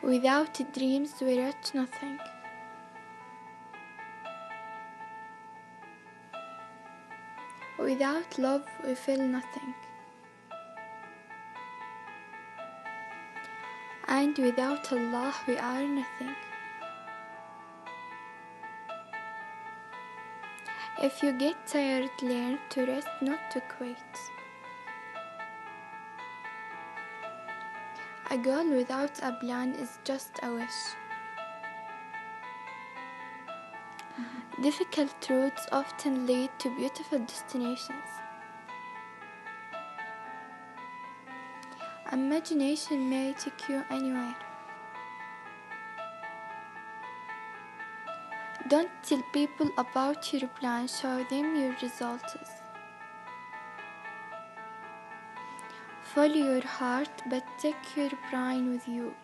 Without dreams we reach nothing. Without love we feel nothing. And without Allah we are nothing. If you get tired, learn to rest, not to quit. A goal without a plan is just a wish. Difficult routes often lead to beautiful destinations. Imagination may take you anywhere. Don't tell people about your plan, show them your results. Follow your heart, but take your brain with you.